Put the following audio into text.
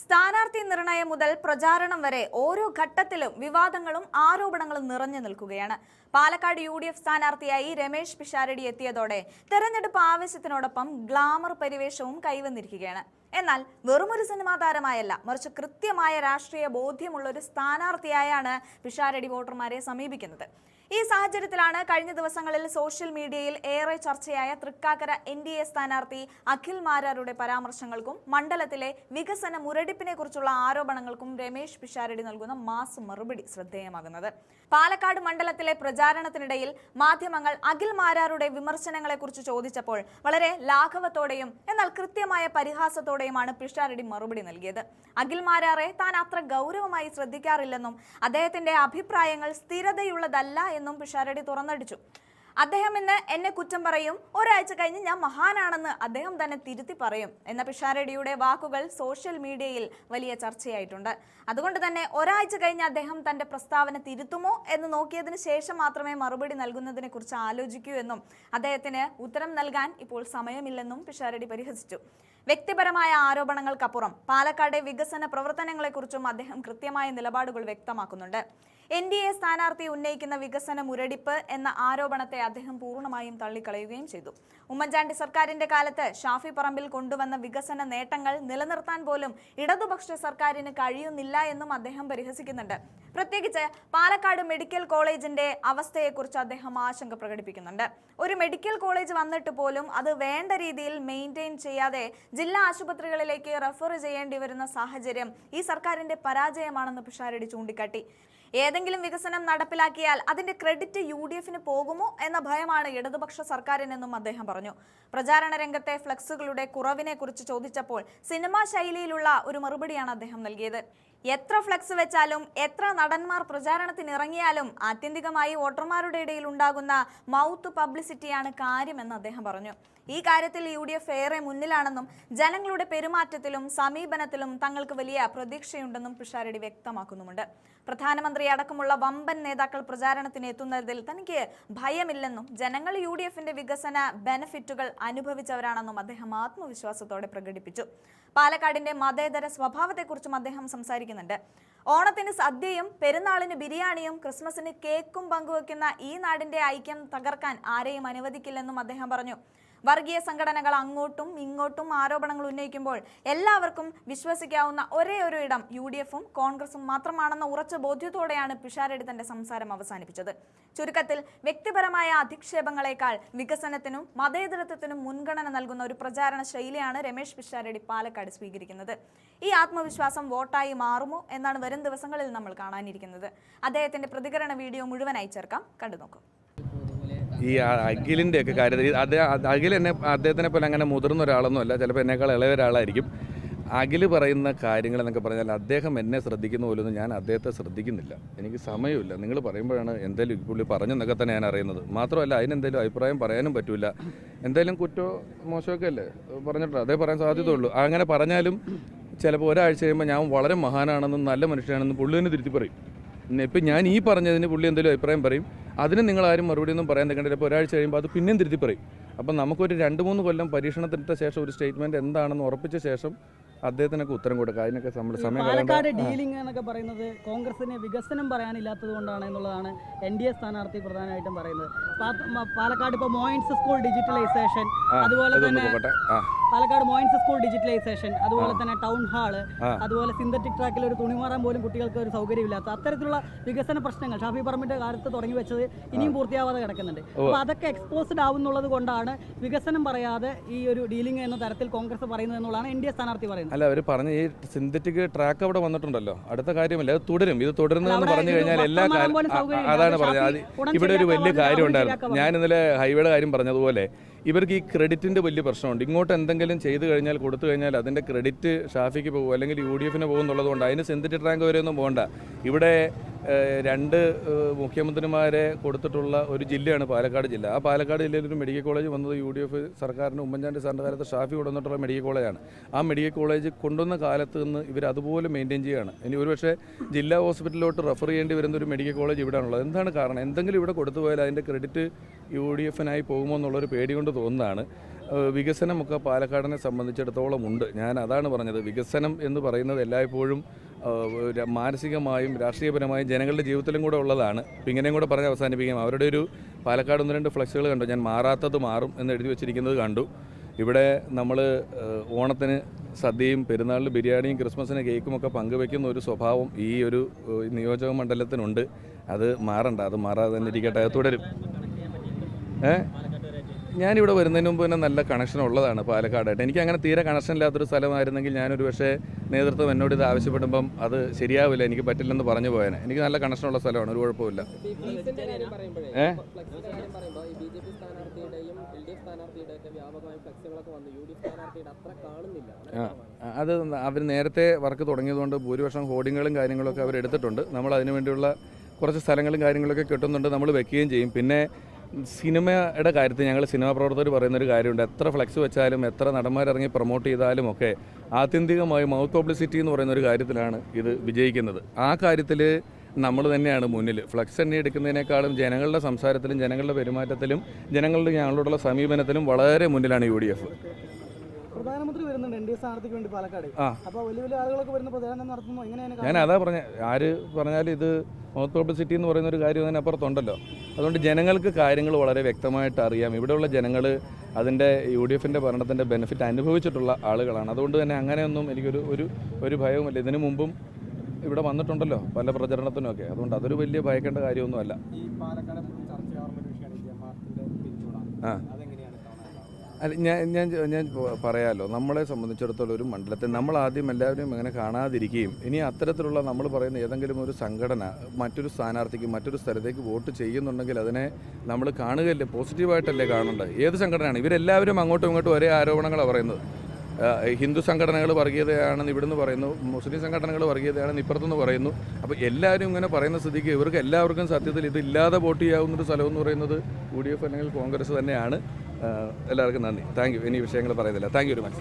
സ്ഥാനാർത്ഥി നിർണയം മുതൽ പ്രചാരണം വരെ ഓരോ ഘട്ടത്തിലും വിവാദങ്ങളും ആരോപണങ്ങളും നിറഞ്ഞു നിൽക്കുകയാണ്. പാലക്കാട് UDF സ്ഥാനാർത്ഥിയായി രമേശ് പിഷാരടി എത്തിയതോടെ തെരഞ്ഞെടുപ്പ് ആവേശത്തിനോടൊപ്പം ഗ്ലാമർ പരിവേഷവും കൈവന്നിരിക്കുകയാണ്. എന്നാൽ വെറുമൊരു സിനിമാ താരമായല്ല, മറിച്ച് കൃത്യമായ രാഷ്ട്രീയ ബോധ്യമുള്ള ഒരു സ്ഥാനാർത്ഥിയായാണ് പിഷാരടി വോട്ടർമാരെ സമീപിക്കുന്നത്. ഈ സാഹചര്യത്തിലാണ് കഴിഞ്ഞ ദിവസങ്ങളിൽ സോഷ്യൽ മീഡിയയിൽ ഏറെ ചർച്ചയായ തൃക്കാക്കര NDA സ്ഥാനാർത്ഥി അഖിൽ മാരാരുടെ പരാമർശങ്ങൾക്കും മണ്ഡലത്തിലെ വികസന മുരടിപ്പിനെ കുറിച്ചുള്ള ആരോപണങ്ങൾക്കും രമേശ് പിഷാരടി നൽകുന്ന മാസ് മറുപടി ശ്രദ്ധേയമാകുന്നത്. പാലക്കാട് മണ്ഡലത്തിലെ പ്രചാരണത്തിനിടയിൽ മാധ്യമങ്ങൾ അഖിൽ മാരാരുടെ വിമർശനങ്ങളെക്കുറിച്ച് ചോദിച്ചപ്പോൾ വളരെ ലാഘവത്തോടെയും എന്നാൽ കൃത്യമായ പരിഹാസത്തോടെയുമാണ് പിഷാരടി മറുപടി നൽകിയത്. അഖിൽ മാരാറെ താൻ അത്ര ഗൗരവമായി ശ്രദ്ധിക്കാറില്ലെന്നും അദ്ദേഹത്തിന്റെ അഭിപ്രായങ്ങൾ സ്ഥിരതയുള്ളതല്ല എന്നും പിഷാരടി തുറന്നടിച്ചു. അദ്ദേഹം ഇന്ന് എന്നെ കുറ്റം പറയും, ഒരാഴ്ച കഴിഞ്ഞ് ഞാൻ മഹാനാണെന്ന് അദ്ദേഹം തന്നെ തിരുത്തി പറയും എന്ന പിഷാരടിയുടെ വാക്കുകൾ സോഷ്യൽ മീഡിയയിൽ വലിയ ചർച്ചയായിട്ടുണ്ട്. അതുകൊണ്ട് തന്നെ ഒരാഴ്ച കഴിഞ്ഞ് അദ്ദേഹം തന്റെ പ്രസ്താവന തിരുത്തുമോ എന്ന് നോക്കിയതിന് ശേഷം മാത്രമേ മറുപടി നൽകുന്നതിനെ കുറിച്ച് ആലോചിക്കൂ എന്നും അദ്ദേഹത്തിന് ഉത്തരം നൽകാൻ ഇപ്പോൾ സമയമില്ലെന്നും പിഷാരടി പരിഹസിച്ചു. വ്യക്തിപരമായ ആരോപണങ്ങൾക്കപ്പുറം പാലക്കാട്ടെ വികസന പ്രവർത്തനങ്ങളെക്കുറിച്ചും അദ്ദേഹം കൃത്യമായ നിലപാടുകൾ വ്യക്തമാക്കുന്നുണ്ട്. NDA സ്ഥാനാർത്ഥി ഉന്നയിക്കുന്ന വികസന മുരടിപ്പ് എന്ന ആരോപണത്തെ അദ്ദേഹം പൂർണ്ണമായും തള്ളിക്കളയുകയും ചെയ്തു. ഉമ്മൻചാണ്ടി സർക്കാരിന്റെ കാലത്ത് ഷാഫി പറമ്പിൽ കൊണ്ടുവന്ന വികസന നേട്ടങ്ങൾ നിലനിർത്താൻ പോലും ഇടതുപക്ഷ സർക്കാരിന് കഴിയുന്നില്ല എന്നും അദ്ദേഹം പരിഹസിക്കുന്നുണ്ട്. പ്രത്യേകിച്ച് പാലക്കാട് മെഡിക്കൽ കോളേജിന്റെ അവസ്ഥയെക്കുറിച്ച് അദ്ദേഹം ആശങ്ക പ്രകടിപ്പിക്കുന്നുണ്ട്. ഒരു മെഡിക്കൽ കോളേജ് വന്നിട്ട് പോലും അത് വേണ്ട രീതിയിൽ മെയിൻറ്റെയിൻ ചെയ്യാതെ ജില്ലാ ആശുപത്രികളിലേക്ക് റെഫർ ചെയ്യേണ്ടി വരുന്ന സാഹചര്യം ഈ സർക്കാരിന്റെ പരാജയമാണെന്ന് പിഷാരടി ചൂണ്ടിക്കാട്ടി. ഏതെങ്കിലും വികസനം നടപ്പിലാക്കിയാൽ അതിന്റെ ക്രെഡിറ്റ് UDFന് പോകുമോ എന്ന ഭയമാണ് ഇടതുപക്ഷ സർക്കാരിനെന്നും അദ്ദേഹം പറഞ്ഞു. പ്രചാരണ രംഗത്തെ ഫ്ലക്സുകളുടെ കുറവിനെ കുറിച്ച് ചോദിച്ചപ്പോൾ സിനിമാ ശൈലിയിലുള്ള ഒരു മറുപടിയാണ് അദ്ദേഹം നൽകിയത്. എത്ര ഫ്ലക്സ് വെച്ചാലും എത്ര നടന്മാർ പ്രചാരണത്തിന് ഇറങ്ങിയാലും ആത്യന്തികമായി വോട്ടർമാരുടെ ഇടയിൽ ഉണ്ടാകുന്ന മൗത്ത് പബ്ലിസിറ്റിയാണ് കാര്യമെന്ന് അദ്ദേഹം പറഞ്ഞു. ഈ കാര്യത്തിൽ UDF ഏറെ മുന്നിലാണെന്നും ജനങ്ങളുടെ പെരുമാറ്റത്തിലും സമീപനത്തിലും തങ്ങൾക്ക് വലിയ പ്രതീക്ഷയുണ്ടെന്നും പിഷാരടി വ്യക്തമാക്കുന്നുമുണ്ട്. പ്രധാനമന്ത്രി അടക്കമുള്ള വമ്പൻ നേതാക്കൾ പ്രചാരണത്തിന് എത്തുന്നതിൽ തനിക്ക് ഭയമില്ലെന്നും ജനങ്ങൾ UDFന്റെ വികസന ബെനഫിറ്റുകൾ അനുഭവിച്ചവരാണെന്നും അദ്ദേഹം ആത്മവിശ്വാസത്തോടെ പ്രകടിപ്പിച്ചു. പാലക്കാടിന്റെ മതേതര സ്വഭാവത്തെക്കുറിച്ചും അദ്ദേഹം സംസാരിക്കുന്നുണ്ട്. ഓണത്തിന് സദ്യയും പെരുന്നാളിന് ബിരിയാണിയും ക്രിസ്മസിന് കേക്കും പങ്കുവെക്കുന്ന ഈ നാടിന്റെ ഐക്യം തകർക്കാൻ ആരെയും അനുവദിക്കില്ലെന്നും അദ്ദേഹം പറഞ്ഞു. വർഗീയ സംഘടനകൾ അങ്ങോട്ടും ഇങ്ങോട്ടും ആരോപണങ്ങൾ ഉന്നയിക്കുമ്പോൾ എല്ലാവർക്കും വിശ്വസിക്കാവുന്ന ഒരേ ഒരു ഇടം UDFും കോൺഗ്രസും മാത്രമാണെന്ന ഉറച്ച ബോധ്യത്തോടെയാണ് പിഷാരടി തന്റെ സംസാരം അവസാനിപ്പിച്ചത്. ചുരുക്കത്തിൽ വ്യക്തിപരമായ അധിക്ഷേപങ്ങളെക്കാൾ വികസനത്തിനും മതേതരത്വത്തിനും മുൻഗണന നൽകുന്ന ഒരു പ്രചാരണ ശൈലിയാണ് രമേശ് പിഷാരടി പാലക്കാട് സ്വീകരിക്കുന്നത്. ഈ ആത്മവിശ്വാസം വോട്ടായി മാറുമോ എന്നാണ് വരും ദിവസങ്ങളിൽ നമ്മൾ കാണാനിരിക്കുന്നത്. അദ്ദേഹത്തിന്റെ പ്രതികരണ വീഡിയോ മുഴുവനായി ചേർക്കാം, കണ്ടുനോക്കൂ. ഈ അഖിലിൻ്റെ ഒക്കെ കാര്യത്തിൽ അഖിൽ അദ്ദേഹത്തിനെ പോലെ അങ്ങനെ മുതിർന്ന ഒരാളൊന്നും അല്ല, ചിലപ്പോൾ എന്നേക്കാൾ ഇളയ ഒരാളായിരിക്കും. അഖിൽ പറയുന്ന കാര്യങ്ങളെന്നൊക്കെ പറഞ്ഞാൽ അദ്ദേഹം എന്നെ ശ്രദ്ധിക്കുന്ന പോലൊന്നും ഞാൻ അദ്ദേഹത്തെ ശ്രദ്ധിക്കുന്നില്ല. എനിക്ക് സമയമില്ല. നിങ്ങൾ പറയുമ്പോഴാണ് എന്തായാലും പുള്ളി പറഞ്ഞെന്നൊക്കെ തന്നെ ഞാൻ അറിയുന്നത്. മാത്രമല്ല അതിനെന്തെങ്കിലും അഭിപ്രായം പറയാനും പറ്റില്ല. എന്തായാലും കുറ്റോ മോശമൊക്കെ അല്ലേ പറഞ്ഞിട്ടുള്ളൂ, അതേ പറയാൻ സാധ്യതയുള്ളൂ. അങ്ങനെ പറഞ്ഞാലും ചിലപ്പോൾ ഒരാഴ്ച കഴിയുമ്പോൾ ഞാൻ വളരെ മഹാനാണെന്നും നല്ല മനുഷ്യനാണെന്നും പുള്ളി തന്നെ തിരുത്തി പറയും. ഇപ്പം ഞാൻ ഈ പറഞ്ഞതിന് പുള്ളി എന്തെങ്കിലും അഭിപ്രായം പറയും, അതിന് നിങ്ങളാരും മറുപടി ഒന്നും പറയാൻ നിൽക്കേണ്ടില്ല. ഇപ്പോൾ ഒരാഴ്ച കഴിയുമ്പോൾ അത് പിന്നെയും തിരുത്തി പറയും. അപ്പം നമുക്കൊരു 2-3 കൊല്ലം പരീക്ഷണത്തിനിട്ട ശേഷം ഒരു സ്റ്റേറ്റ്മെൻറ്റ് എന്താണെന്ന് ഉറപ്പിച്ച ശേഷം അദ്ദേഹത്തിനൊക്കെ ഉത്തരം കൊടുക്കുക. അതിനൊക്കെ സമയം പാലക്കാട് ഡീലിംഗ് എന്നൊക്കെ പറയുന്നത് കോൺഗ്രസിന് വികസനം പറയാനില്ലാത്തത് കൊണ്ടാണ് എന്നുള്ളതാണ് NDA സ്ഥാനാർത്ഥി പ്രധാനമായിട്ടും പറയുന്നത്. പാലക്കാട് ഇപ്പോൾ മോയിൻസ് സ്കൂൾ ഡിജിറ്റലൈസേഷൻ, അതുപോലെ തന്നെ പാലക്കാട് മോയിൻസ് സ്കൂൾ ഡിജിറ്റലൈസേഷൻ, അതുപോലെ തന്നെ ടൗൺ ഹാള്, അതുപോലെ സിന്തറ്റിക് ട്രാക്കിൽ ഒരു തുണിമാറാൻ പോലും കുട്ടികൾക്ക് ഒരു സൗകര്യമില്ലാത്ത അത്തരത്തിലുള്ള വികസന പ്രശ്നങ്ങൾ ഷാഫി പറമ്പിന്റെ കാലത്ത് തുടങ്ങി വെച്ചത് ഇനിയും പൂർത്തിയാവാതെ കിടക്കുന്നുണ്ട്. അപ്പോൾ അതൊക്കെ എക്സ്പോസ്ഡ് ആവുന്നുള്ളത് കൊണ്ടാണ് വികസനം പറയാതെ ഈ ഒരു ഡീലിംഗ് എന്ന തരത്തിൽ കോൺഗ്രസ് പറയുന്നത് എന്നുള്ളതാണ് NDA സ്ഥാനാർത്ഥി പറയുന്നത്. അല്ല, അവർ പറഞ്ഞ ഈ സിന്തറ്റിക് ട്രാക്ക് അവിടെ വന്നിട്ടുണ്ടല്ലോ, അടുത്ത കാര്യമല്ല, അത് തുടരും. ഇത് തുടരുന്നതെന്ന് പറഞ്ഞു കഴിഞ്ഞാൽ എല്ലാ കാര്യം അതാണ് പറഞ്ഞത്. ഇവിടെ ഒരു വലിയ കാര്യം ഉണ്ടായിരുന്നു. ഞാൻ ഇന്നലെ ഹൈവേയുടെ കാര്യം പറഞ്ഞതുപോലെ ഇവർക്ക് ഈ ക്രെഡിറ്റിൻ്റെ വലിയ പ്രശ്നമുണ്ട്. ഇങ്ങോട്ട് എന്തെങ്കിലും ചെയ്തു കഴിഞ്ഞാൽ കൊടുത്തു കഴിഞ്ഞാൽ അതിൻ്റെ ക്രെഡിറ്റ് ഷാഫിക്ക് പോകും, അല്ലെങ്കിൽ UDFന് പോകും എന്നുള്ളതുകൊണ്ട് അതിന് സിന്തറ്റിക് ട്രാക്ക് വരെയൊന്നും പോകണ്ട. ഇവിടെ 2 മുഖ്യമന്ത്രിമാരെ കൊടുത്തിട്ടുള്ള ഒരു ജില്ലയാണ് പാലക്കാട് ജില്ല. ആ പാലക്കാട് ജില്ലയിൽ ഒരു മെഡിക്കൽ കോളേജ് വന്നത് UDF സർക്കാരിന് ഉമ്മൻചാണ്ടി സാറിൻ്റെ കാലത്ത് ഷാഫി കൊണ്ടുവന്നിട്ടുള്ള മെഡിക്കൽ കോളേജാണ്. ആ മെഡിക്കൽ കോളേജ് കൊണ്ടുവന്ന കാലത്ത് നിന്ന് ഇവർ അതുപോലെ മെയിൻറ്റെയിൻ ചെയ്യുകയാണ്. ഇനി ഒരുപക്ഷെ ജില്ലാ ഹോസ്പിറ്റലിലോട്ട് റെഫർ ചെയ്യേണ്ടി വരുന്ന ഒരു മെഡിക്കൽ കോളേജ് ഇവിടെയാണുള്ളത്. എന്താണ് കാരണം? എന്തെങ്കിലും ഇവിടെ കൊടുത്തു പോയാൽ അതിൻ്റെ ക്രെഡിറ്റ് UDFനായി പോകുമോ എന്നുള്ളൊരു പേടി കൊണ്ട് തോന്നുന്നതാണ്. വികസനമൊക്കെ പാലക്കാടിനെ സംബന്ധിച്ചിടത്തോളം ഉണ്ട്. ഞാൻ അതാണ് പറഞ്ഞത്, വികസനം എന്ന് പറയുന്നത് എല്ലായ്പ്പോഴും മാനസികമായും രാഷ്ട്രീയപരമായും ജനങ്ങളുടെ ജീവിതത്തിലും കൂടെ ഉള്ളതാണ്. അപ്പം ഇങ്ങനെയും കൂടെ പറഞ്ഞ് അവസാനിപ്പിക്കാം. അവരുടെ ഒരു പാലക്കാട് 1-2 ഫ്ലക്സുകൾ കണ്ടു, ഞാൻ മാറാത്തത് മാറും എന്ന് എഴുതി വെച്ചിരിക്കുന്നത് കണ്ടു. ഇവിടെ നമ്മൾ ഓണത്തിന് സദ്യയും പെരുന്നാളിന് ബിരിയാണിയും ക്രിസ്മസിന് കേക്കുമൊക്കെ പങ്കുവെക്കുന്ന ഒരു സ്വഭാവം ഈ ഒരു നിയോജക മണ്ഡലത്തിനുണ്ട്. അത് മാറണ്ട, അത് മാറാതെ തന്നെ ഇരിക്കട്ടെ, അത് തുടരും. ഞാനിവിടെ വരുന്നതിന് മുമ്പ് തന്നെ നല്ല കണക്ഷൻ ഉള്ളതാണ് പാലക്കാടായിട്ട്. എനിക്ക് അങ്ങനെ തീരെ കണക്ഷൻ ഇല്ലാത്തൊരു സ്ഥലമായിരുന്നെങ്കിൽ ഞാനൊരു പക്ഷേ നേതൃത്വം എന്നോട് ഇത് ആവശ്യപ്പെടുമ്പം അത് ശരിയാവില്ല, എനിക്ക് പറ്റില്ലെന്ന് പറഞ്ഞു പോയേനെ. എനിക്ക് നല്ല കണക്ഷനുള്ള സ്ഥലമാണ്, ഒരു കുഴപ്പമില്ല. അത് അവർ നേരത്തെ വർക്ക് തുടങ്ങിയതുകൊണ്ട് ഭൂരിപക്ഷം ഹോർഡിങ്ങുകളും കാര്യങ്ങളൊക്കെ അവർ എടുത്തിട്ടുണ്ട്. നമ്മൾ അതിനു വേണ്ടിയുള്ള കുറച്ച് സ്ഥലങ്ങളും കാര്യങ്ങളൊക്കെ കിട്ടുന്നുണ്ട്, നമ്മൾ വെക്കുകയും ചെയ്യും. പിന്നെ സിനിമയുടെ കാര്യത്തിൽ ഞങ്ങൾ സിനിമാ പ്രവർത്തകർ പറയുന്നൊരു കാര്യമുണ്ട്, എത്ര ഫ്ലെക്സ് വെച്ചാലും എത്ര നടന്മാരിറങ്ങി പ്രൊമോട്ട് ചെയ്താലും ഒക്കെ ആത്യന്തികമായി മൗത്ത് പബ്ലിസിറ്റി എന്ന് പറയുന്നൊരു കാര്യത്തിലാണ് ഇത് വിജയിക്കുന്നത്. ആ കാര്യത്തിൽ നമ്മൾ തന്നെയാണ് മുന്നിൽ. ഫ്ലെക്സ് എണ്ണി എടുക്കുന്നതിനേക്കാളും ജനങ്ങളുടെ സംസാരത്തിലും ജനങ്ങളുടെ പെരുമാറ്റത്തിലും ജനങ്ങളുടെ ഞങ്ങളോടുള്ള സമീപനത്തിലും വളരെ മുന്നിലാണ് UDF. പ്രധാനമന്ത്രി വരുന്നുണ്ട് NDA സ്ഥാനാർത്ഥിക്ക് വേണ്ടി പാലക്കാട്. അപ്പോൾ വലിയ വലിയ ആളുകളൊക്കെ വരുന്ന പ്രചാരണം നടത്തുമ്പോൾ എങ്ങനെയാണ്? ഞാൻ അതാ പറഞ്ഞ, ആര് പറഞ്ഞാലും ഇത് മൗത്ത് പബ്ലിസിറ്റി എന്ന് പറയുന്നൊരു കാര്യം അതിനപ്പുറത്തുണ്ടല്ലോ. അതുകൊണ്ട് ജനങ്ങൾക്ക് കാര്യങ്ങൾ വളരെ വ്യക്തമായിട്ട് അറിയാം. ഇവിടെയുള്ള ജനങ്ങൾ അതിൻ്റെ UDFൻ്റെ ഭരണത്തിൻ്റെ ബെനിഫിറ്റ് അനുഭവിച്ചിട്ടുള്ള ആളുകളാണ്. അതുകൊണ്ട് തന്നെ അങ്ങനെയൊന്നും എനിക്കൊരു ഒരു ഭയവുമില്ല. ഇതിനു മുമ്പും ഇവിടെ വന്നിട്ടുണ്ടല്ലോ പല പ്രചരണത്തിനുമൊക്കെ. അതുകൊണ്ട് അതൊരു വലിയ ഭയക്കേണ്ട കാര്യമൊന്നുമല്ല. അല്ല, ഞാൻ പറയാമല്ലോ, നമ്മളെ സംബന്ധിച്ചിടത്തോളം ഒരു മണ്ഡലത്തിൽ നമ്മൾ ആദ്യം എല്ലാവരും അങ്ങനെ കാണാതിരിക്കുകയും ഇനി അത്തരത്തിലുള്ള നമ്മൾ പറയുന്ന ഏതെങ്കിലും ഒരു സംഘടന മറ്റൊരു സ്ഥാനാർത്ഥിക്ക് മറ്റൊരു സ്ഥലത്തേക്ക് വോട്ട് ചെയ്യുന്നുണ്ടെങ്കിൽ അതിനെ നമ്മൾ കാണുകയല്ലേ, പോസിറ്റീവായിട്ടല്ലേ കാണേണ്ടത്. ഏത് സംഘടനയാണ്? ഇവരെല്ലാവരും അങ്ങോട്ടും ഇങ്ങോട്ടും ഒരേ ആരോപണങ്ങളാണ് പറയുന്നത്. ഹിന്ദു സംഘടനകൾ വർഗീയതയാണെന്ന് ഇവിടുന്ന് പറയുന്നു, മുസ്ലിം സംഘടനകൾ വർഗീയതയാണെന്ന് ഇപ്പുറത്തുനിന്ന് പറയുന്നു. അപ്പോൾ എല്ലാവരും ഇങ്ങനെ പറയുന്ന സ്ഥിതിക്ക് ഇവർക്ക് എല്ലാവർക്കും സത്യത്തിൽ ഇതില്ലാതെ വോട്ട് ചെയ്യാവുന്നൊരു സ്ഥലമെന്ന് പറയുന്നത് UDF അല്ലെങ്കിൽ കോൺഗ്രസ് തന്നെയാണ്. എല്ലാവർക്കും നന്ദി, താങ്ക് യു. ഇനി വിഷയങ്ങൾ പറയുന്നില്ല. Thank you very much.